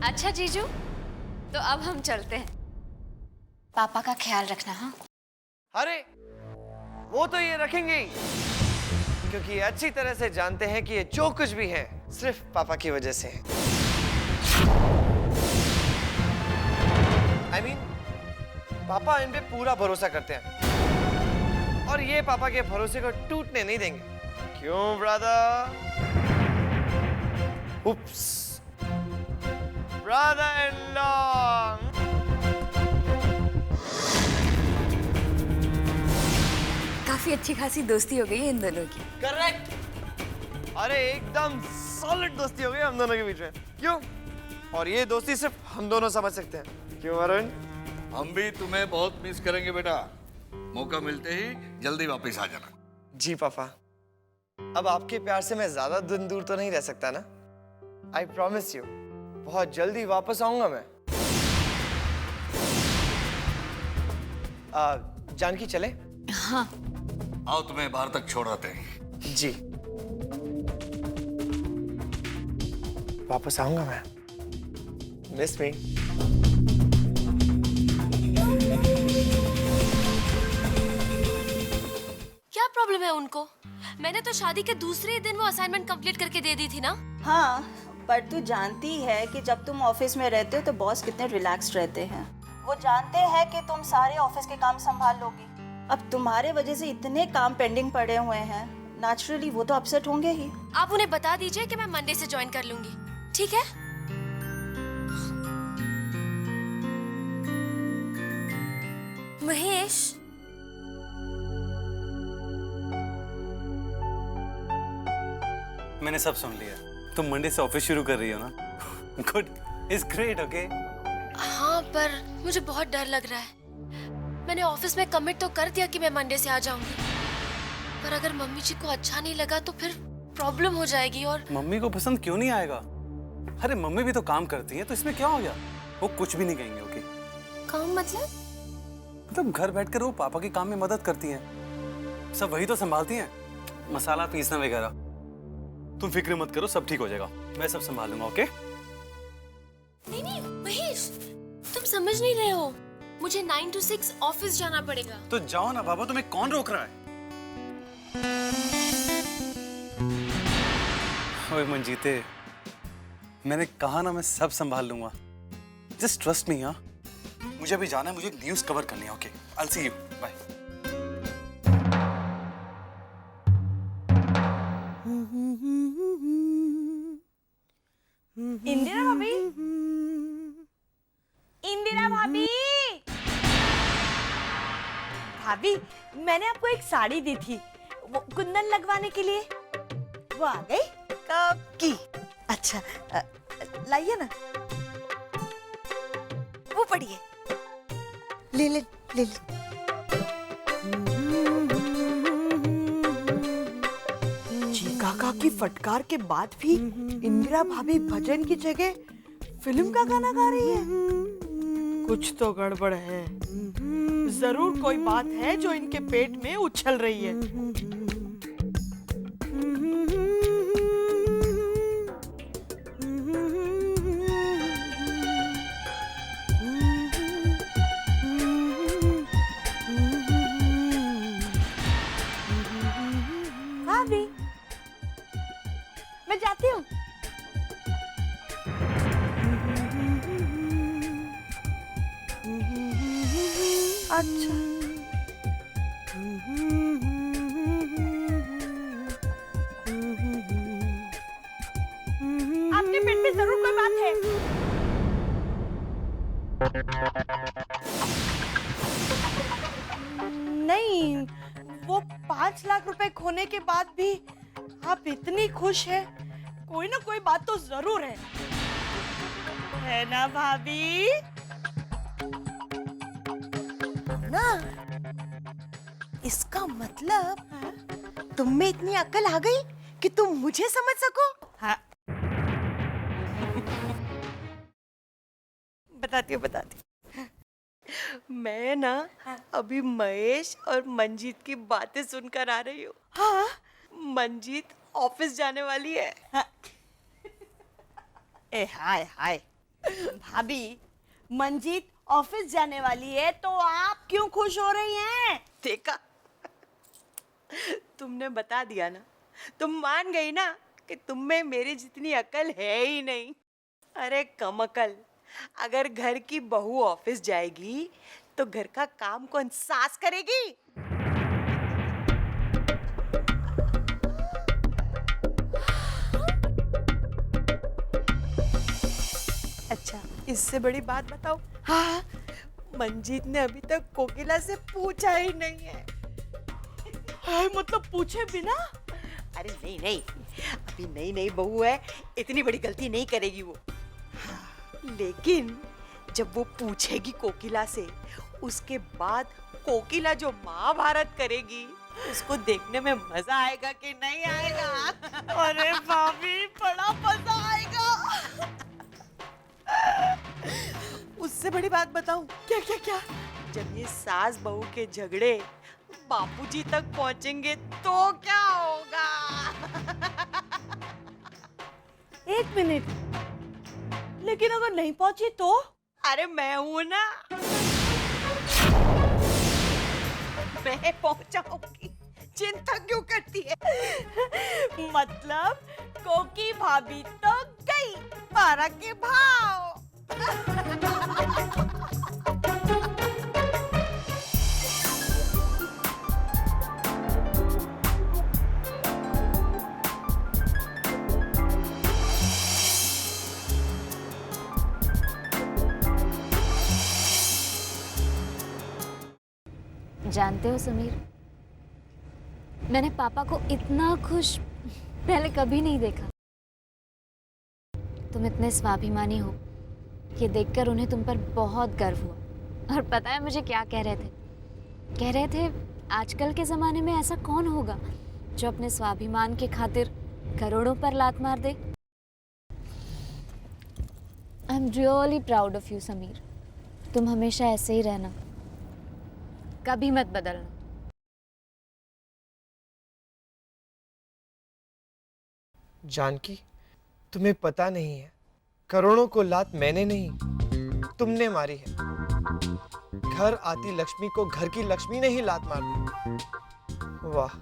अच्छा जीजू, तो अब हम चलते हैं। पापा का ख्याल रखना। हाँ। अरे वो तो ये रखेंगे ही, क्योंकि ये अच्छी तरह से जानते हैं कि ये जो कुछ भी है सिर्फ पापा की वजह से है। I mean, पापा इन पे पूरा भरोसा करते हैं और ये पापा के भरोसे को टूटने नहीं देंगे। क्यों brother? Oops, brother in law. काफी अच्छी खासी दोस्ती हो गई है इन दोनों की। करेक्ट। अरे एकदम सॉलिड दोस्ती हो गई हम दोनों के बीच में। क्यों? और ये दोस्ती सिर्फ हम दोनों समझ सकते हैं। क्यों अरुण? हम भी तुम्हें बहुत मिस करेंगे बेटा। मौका मिलते ही जल्दी वापस आ जाना। जी पापा। अब आपके प्यार से मैं ज्यादा दिन दूर तो नहीं रह सकता ना। आई प्रॉमिस यू, बहुत जल्दी वापस आऊंगा मैं। जानकी चले? हाँ। आओ तुम्हें बाहर तक छोड़ आते हैं। जी। वापस आऊंगा मैं। मिस मी। क्या प्रॉब्लम है उनको? मैंने तो शादी के दूसरे ही दिन वो असाइनमेंट कंप्लीट करके दे दी थी ना। हाँ, पर तू जानती है कि जब तुम ऑफिस में रहते हो तो बॉस कितने रिलैक्स्ड रहते हैं। वो जानते हैं कि तुम सारे ऑफिस के काम संभाल लोगी। अब तुम्हारे वजह से इतने काम पेंडिंग पड़े हुए हैं, नेचुरली वो तो अपसेट होंगे ही। आप उन्हें बता दीजिए कि मैं मंडे से ज्वाइन कर लूंगी, ठीक है? महेश, मैंने सब सुन लिया। तुम मंडे से ऑफिस शुरू कर रही हो ना? Good, it's great. ओके। हाँ, पर मुझे बहुत डर लग रहा है। मैंने ऑफिस में कमिट तो कर दिया कि मैं मंडे से आ जाऊंगी, पर अगर मम्मी जी को अच्छा नहीं लगा तो फिर प्रॉब्लम हो जाएगी। और मम्मी को पसंद क्यों नहीं आएगा? अरे मम्मी भी तो काम करती है, तो इसमें क्या हो गया? वो कुछ भी नहीं कहेंगे। ओके। काम मतलब घर बैठकर वो पापा के काम में मदद करती हैं। सब वही तो संभालती हैं, मसाला पीसना वगैरह। तुम फिक्र मत करो, सब ठीक हो जाएगा। मैं सब संभाल लूंगा। ओके? नहीं नहीं महेश, तुम समझ नहीं रहे हो। मुझे 9 to 6 ऑफिस जाना पड़ेगा। तो जाओ ना बाबा, तुम्हें कौन रोक रहा है? ओए मंजीते, मैंने कहा ना मैं सब संभाल लूंगा। Just trust me. हाँ, मुझे अभी जाना है, मुझे न्यूज़ कवर करनी है। Okay, I will see you. Bye. Indira भाभी, इंदिरा भाभी, भाभी, मैंने आपको एक साड़ी दी थी वो कुंदन लगवाने के लिए। वो आ गई? कब की? अच्छा, लाइए ना। वो पढ़िए। ले ले ले ले। चीका की फटकार के बाद भी इंदिरा भाभी भजन की जगह फिल्म का गाना गा रही है। कुछ तो गड़बड़ है। जरूर कोई बात है जो इनके पेट में उछल रही है। भाभी, मैं जाती हूँ। अच्छा। आपके पेट में जरूर कोई बात है। नहीं, वो 5 लाख रुपए खोने के बाद भी आप इतनी खुश हैं, कोई ना कोई बात तो जरूर है ना भाभी? ना, इसका मतलब तुम में इतनी अक्ल आ गई कि तुम मुझे समझ सको। हाँ। बताती हूँ। मैं ना अभी महेश और मंजीत की बातें सुनकर आ रही हूँ। हाँ, मंजीत ऑफिस जाने वाली है। हाँ। ए हाय हाय, भाभी, मंजीत ऑफिस जाने वाली है तो आप क्यों खुश हो रही हैं? देखा, तुमने बता दिया ना, तुम मान गई ना कि तुम में मेरी जितनी अकल है ही नहीं। अरे कम अकल, अगर घर की बहू ऑफिस जाएगी तो घर का काम कौन सास करेगी? अच्छा, इससे बड़ी बात बताओ। हाँ, मंजीत ने अभी तक कोकिला से पूछा ही नहीं है। हाँ, मतलब पूछे बिना? अरे नहीं नहीं, अभी नई नई बहू है, इतनी बड़ी गलती नहीं करेगी वो। लेकिन जब वो पूछेगी कोकिला से, उसके बाद कोकिला जो महाभारत करेगी, उसको देखने में मजा आएगा कि नहीं आएगा? अरे भाभी, बड़ा मजा आएगा। उससे बड़ी बात बताऊं? क्या क्या क्या? जब ये सास बहू के झगड़े बापूजी तक पहुंचेंगे तो क्या होगा? एक मिनट, लेकिन अगर नहीं पहुंची तो? अरे मैं हूं ना, मैं पहुंचाऊंगी, चिंता क्यों करती है? मतलब कोकी भाभी तो गई पारा के भाव। जानते हो समीर, मैंने पापा को इतना खुश पहले कभी नहीं देखा। तुम इतने स्वाभिमानी हो, ये देखकर उन्हें तुम पर बहुत गर्व हुआ। और पता है मुझे क्या कह रहे थे? कह रहे थे आजकल के ज़माने में ऐसा कौन होगा जो अपने स्वाभिमान के खातिर करोड़ों पर लात मार दे। I am really proud of you Sameer. तुम हमेशा ऐसे ही रहना, कभी मत बदलना। जानकी, तुम्हें पता नहीं है, करोड़ों को लात मैंने नहीं, तुमने मारी है। घर आती लक्ष्मी को घर की लक्ष्मी ने ही लात मार दी। वाह,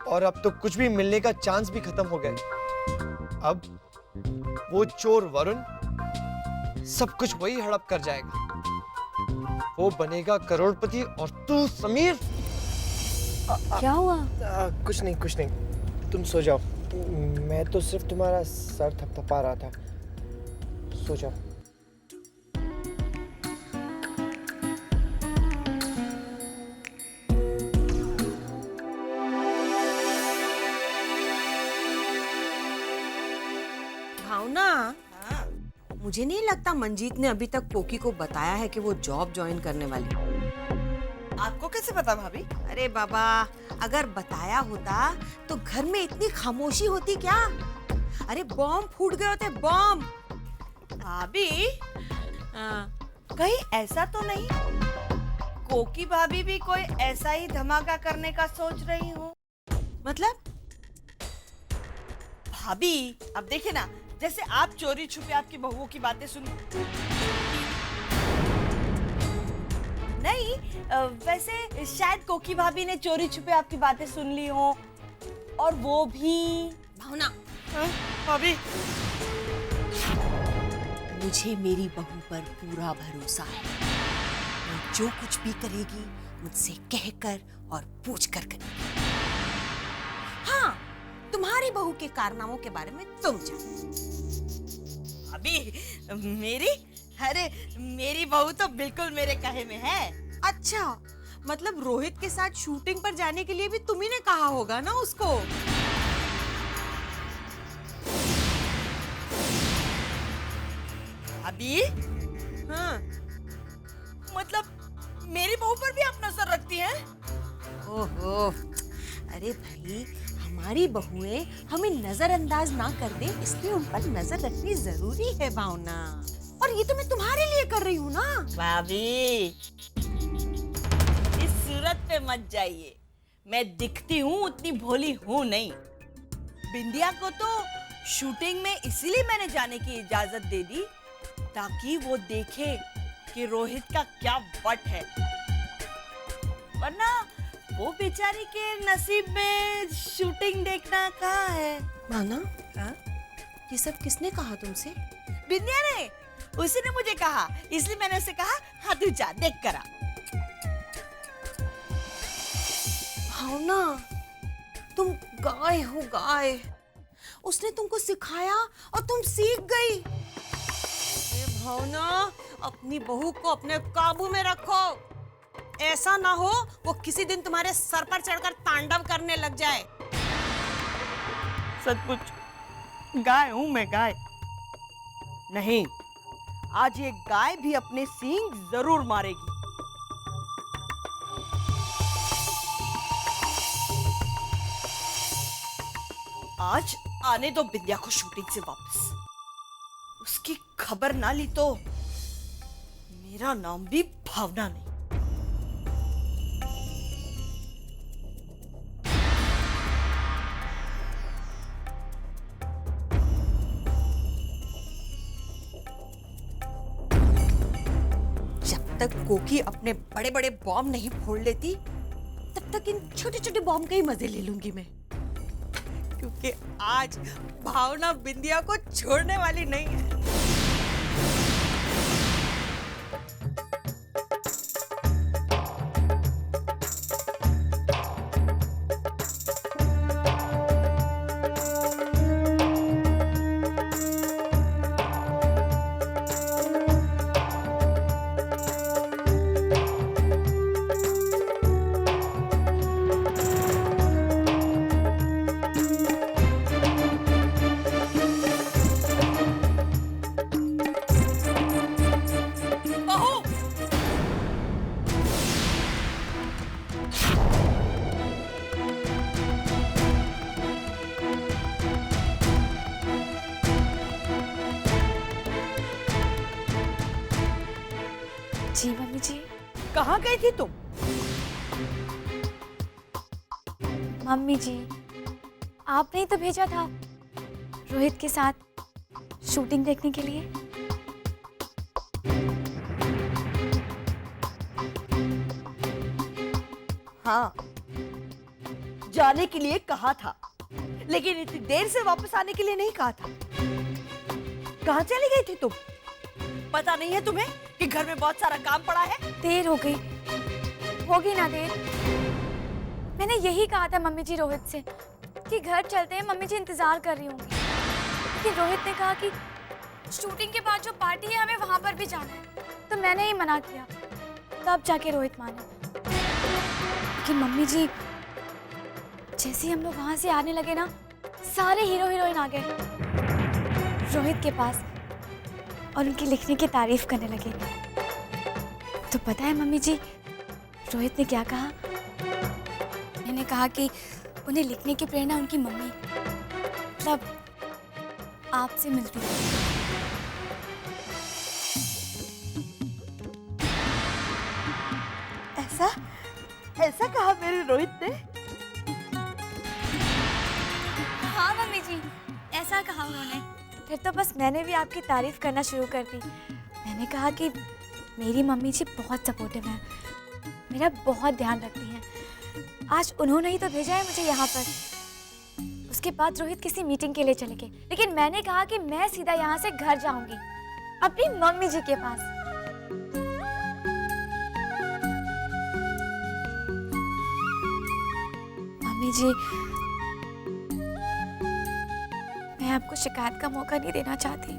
और अब तो कुछ भी मिलने का चांस भी खत्म हो गया। अब वो चोर वरुण सब कुछ वही हड़प कर जाएगा। वो बनेगा करोड़पति और तू समीर। क्या हुआ? कुछ नहीं कुछ नहीं, तुम सो जाओ। मैं तो सिर्फ तुम्हारा सर थपथपा रहा था, सो जाओ। भावना, मुझे नहीं लगता मंजीत ने अभी तक कोकी को बताया है कि वो जॉब ज्वाइन करने वाली है। आपको कैसे पता भाभी? अरे बाबा, अगर बताया होता तो घर में इतनी खामोशी होती क्या? अरे बॉम्ब फूट गए होते, बॉम्ब। भाभी, कहीं ऐसा तो नहीं कोकी भाभी भी कोई ऐसा ही धमाका करने का सोच रही हो? मतलब? भाभी, अब देखे ना, जैसे आप चोरी छुपे आपकी बहुओं की बातें सुन। नहीं, वैसे शायद कोकी भाभी ने चोरी छुपे आपकी बातें सुन ली हो, और वो भी। भावना, भाभी, मुझे मेरी बहू पर पूरा भरोसा है। वो जो कुछ भी करेगी मुझसे कहकर और पूछकर करेगी। हाँ, तुम्हारी बहू के कारनामों के बारे में तुम जानो। अभी मेरी, अरे मेरी बहू तो बिल्कुल मेरे कहे में है। अच्छा, मतलब रोहित के साथ शूटिंग पर जाने के लिए भी तुम्ही ने कहा होगा ना उसको? अभी हाँ। मतलब मेरी बहू पर भी आप नजर रखती हैं? ओहो, अरे भाई, हमारी बहुएं हमें नजरअंदाज ना कर दे, इसलिए उन पर नजर रखनी जरूरी है भावना। और ये तो मैं तुम्हारे लिए कर रही हूँ ना। भाभी, इस सूरत पे मत जाइए, मैं दिखती हूँ उतनी भोली हूँ नहीं। बिंदिया को तो शूटिंग में इसीलिए मैंने जाने की इजाजत दे दी ताकि वो देखे कि रोहित का क्या वट है, वरना वो बेचारी के नसीब में शूटिंग देखना कहाँ है। माना, हाँ? ये सब किसने कहा तुमसे? बिंदिया ने, उसी ने मुझे कहा, इसलिए मैंने उसे कहा हाँ तू जा देख कर आ। भावना, तुम गाय हो गाय। उसने तुमको सिखाया और तुम सीख गई। ये भावना, अपनी बहू को अपने काबू में रखो। ऐसा ना हो वो किसी दिन तुम्हारे सर पर चढ़कर तांडव करने लग जाए। सचमुच गाय हूं मैं, गाय नहीं। आज ये गाय भी अपने सींग जरूर मारेगी। आज आने दो बिंदिया को शूटिंग से वापस। उसकी खबर ना ली तो मेरा नाम भी भावना नहीं। जब तक कोकी अपने बड़े बड़े बॉम्ब नहीं फोड़ लेती, तब तक इन छोटे छोटे बॉम्ब के ही मजे ले लूंगी मैं। क्योंकि आज भावना बिंदिया को छोड़ने वाली नहीं है। जी मम्मी जी। कहाँ गई थी तुम? मम्मी जी, आपने ही तो भेजा था रोहित के साथ शूटिंग देखने के लिए। हाँ, जाने के लिए कहा था, लेकिन इतनी देर से वापस आने के लिए नहीं कहा था। कहाँ चली गई थी तुम? पता नहीं है तुम्हें कि घर में बहुत सारा काम पड़ा है? देर हो गई, होगी ना देर। मैंने यही कहा था मम्मी जी रोहित से कि घर चलते हैं, मम्मी जी इंतजार कर रही होंगी। लेकिन रोहित ने कहा कि शूटिंग के बाद जो पार्टी है हमें वहां पर भी जाना है, तो मैंने ही मना किया। तब जाके रोहित माने। कि मम्मी जी, जैसे ही हम लोग वहां से आने लगे ना, सारे हीरो हीरोइन आ गए रोहित के पास और उनकी लिखने की तारीफ करने लगे। तो पता है मम्मी जी रोहित ने क्या कहा? मैंने कहा कि उन्हें लिखने की प्रेरणा उनकी मम्मी, मतलब आपसे मिलती है। ऐसा ऐसा कहा मेरे रोहित ने? हाँ मम्मी जी, ऐसा कहा उन्होंने। फिर तो बस मैंने भी आपकी तारीफ करना शुरू कर दी। मैंने कहा कि मेरी मम्मी जी बहुत सपोर्टिव हैं, मेरा बहुत ध्यान रखती हैं। आज उन्होंने ही तो भेजा है मुझे यहाँ पर। उसके बाद रोहित किसी मीटिंग के लिए चले गए, लेकिन मैंने कहा कि मैं सीधा यहाँ से घर जाऊंगी, अपनी मम्मी जी के पास। मम्मी जी, मैं आपको शिकायत का मौका नहीं देना चाहती,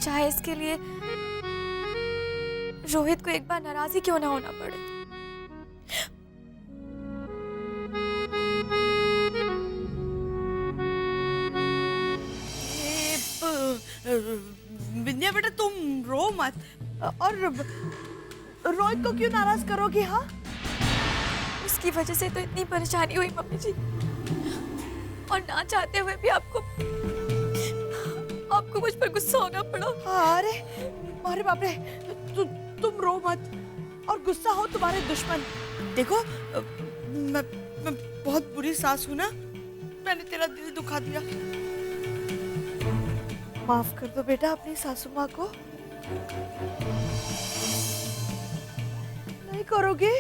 चाहे इसके लिए रोहित को एक बार नाराज ही क्यों ना होना पड़े। बिंदिया बेटा, तुम रो मत। और रोहित को क्यों नाराज करोगी? हाँ, उसकी वजह से तो इतनी परेशानी हुई मम्मी जी, और ना चाहते हुए भी आपको मुझ पर गुस्सा होना पड़ा। अरे अरे बाप रे, तुम रो मत। और गुस्सा हो तुम्हारे दुश्मन। देखो, मैं बहुत बुरी सास हूं ना, मैंने तेरा दिल दुखा दिया। माफ कर दो बेटा अपनी सासू माँ को। नहीं करोगे?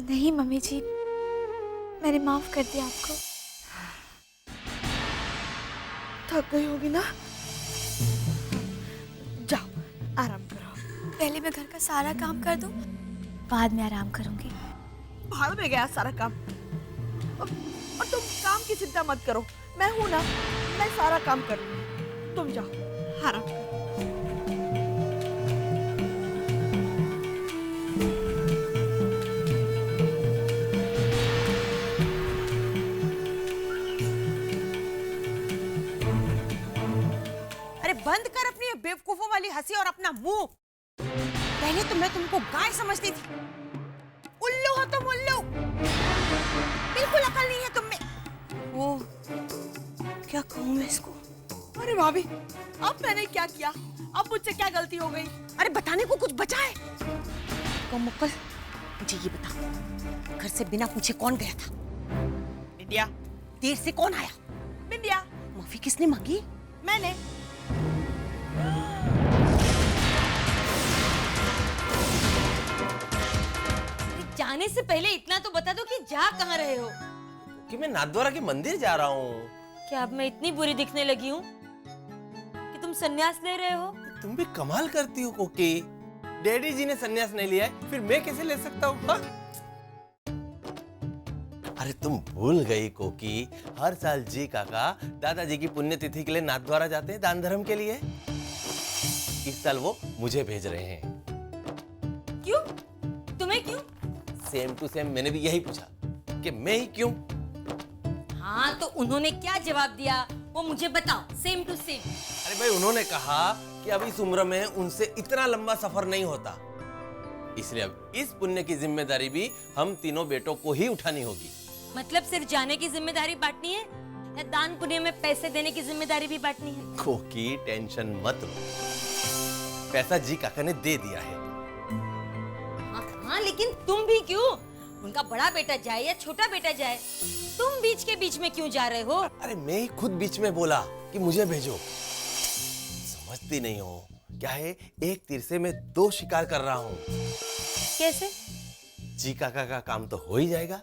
नहीं मम्मी जी, मैंने माफ कर दिया आपको। थक गई होगी ना, जाओ आराम करो। पहले मैं घर का सारा काम कर दूं, बाद में आराम करूंगी। भाड़ में गया सारा काम। और तुम काम की चिंता मत करो, मैं हूं ना, मैं सारा काम कर लूंगी। तुम जाओ आराम करो। अरे बंद कर अपनी ये बेवकूफों वाली हंसी और अपना मुंह। पहले तो मैं तुमको गाय समझती थी, उल्लू हो तुम, उल्लू। बिल्कुल अकल नहीं है तुम में। वो क्या कहूँ मैं इसको? अरे भाभी, अब मैंने क्या किया? अब मुझसे क्या गलती हो गई? अरे बताने को कुछ बचा है? कमुक्कल, मुझे ये बता, घर से बिना पूछे कौन गया था? इंडिया। देर से कौन आया? इंडिया। माफी किसने मांगी? मैंने। जाने से पहले इतना तो बता दो कि जा कहाँ रहे हो? कि मैं नाथद्वारा के मंदिर जा रहा हूँ। क्या अब मैं इतनी बुरी दिखने लगी हूँ कि तुम संन्यास ले रहे हो? तुम भी कमाल करती हो कोकी। डैडी जी ने संन्यास नहीं लिया है, फिर मैं कैसे ले सकता हूँ? हाँ? अरे तुम भूल गई कोकी, हर साल जी काका दादाजी की पुण्यतिथि के लिए नाथद्वारा जाते हैं दान धर्म के लिए। इस साल वो मुझे भेज रहे हैं। क्यों? तुम्हें क्यों? सेम टू सेम मैंने भी यही पूछा कि मैं ही क्यों। हाँ तो उन्होंने क्या जवाब दिया वो मुझे बताओ, सेम टू सेम। अरे भाई उन्होंने कहा कि अब इस उम्र में उनसे इतना लंबा सफर नहीं होता, इसलिए अब इस पुण्य की जिम्मेदारी भी हम तीनों बेटों को ही उठानी होगी। मतलब सिर्फ जाने की जिम्मेदारी बांटनी है या दान पुण्य में पैसे देने की जिम्मेदारी भी बांटनी है? कोकी टेंशन मत लो, पैसा जी काका ने दे दिया है। हाँ लेकिन तुम भी क्यों? उनका बड़ा बेटा जाए या छोटा बेटा जाए, तुम बीच के बीच में क्यों जा रहे हो? अरे मैं ही खुद बीच में बोला कि मुझे भेजो। समझती नहीं हो क्या है, एक तीर से मैं दो शिकार कर रहा हूँ। कैसे? जी काका का काम तो हो ही जाएगा,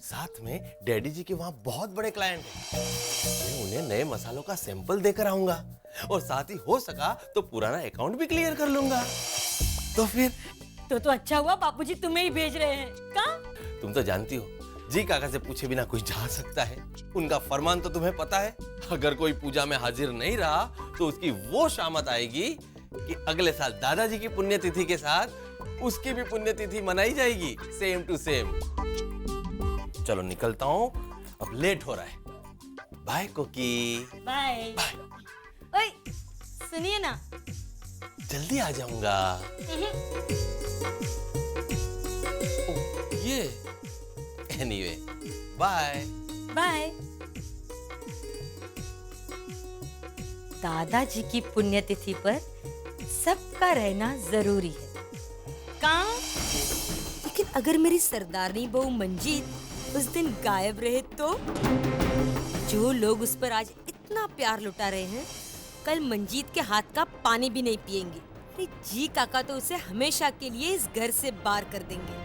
साथ में डैडी जी के वहाँ बहुत बड़े क्लाइंट हैं। मैं उन्हें नए मसालों का सैंपल देकर आऊंगा और साथ ही हो सका तो पुराना अकाउंट भी क्लियर कर लूंगा। तो फिर तो अच्छा हुआ बापूजी तुम्हें ही भेज रहे हैं। कहाँ? तुम तो जानती हो जी काका से पूछे बिना कुछ जा सकता है, उनका फरमान तो तुम्हें पता है। अगर कोई पूजा में हाजिर नहीं रहा तो उसकी वो शामत आएगी कि अगले साल दादाजी की पुण्यतिथि के साथ उसकी भी पुण्यतिथि मनाई जाएगी, सेम टू सेम। चलो निकलता हूँ, अब लेट हो रहा है। बाय कोकी। बाय। बाय। ओए सुनिए ना, जल्दी आ जाऊंगा। ये एनीवे बाय। बाय। दादाजी की पुण्यतिथि पर सबका रहना जरूरी है। कहाँ? लेकिन अगर मेरी सरदारनी बहू मंजीत उस दिन गायब रहे तो? जो लोग उस पर आज इतना प्यार लुटा रहे हैं, कल मंजीत के हाथ का पानी भी नहीं पिएंगे। अरे जी काका तो उसे हमेशा के लिए इस घर से बाहर कर देंगे।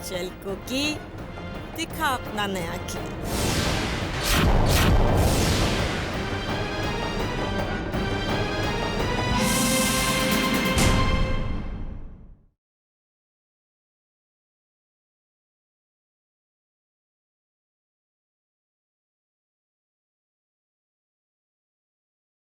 चल कोकी, दिखा अपना नया खेल।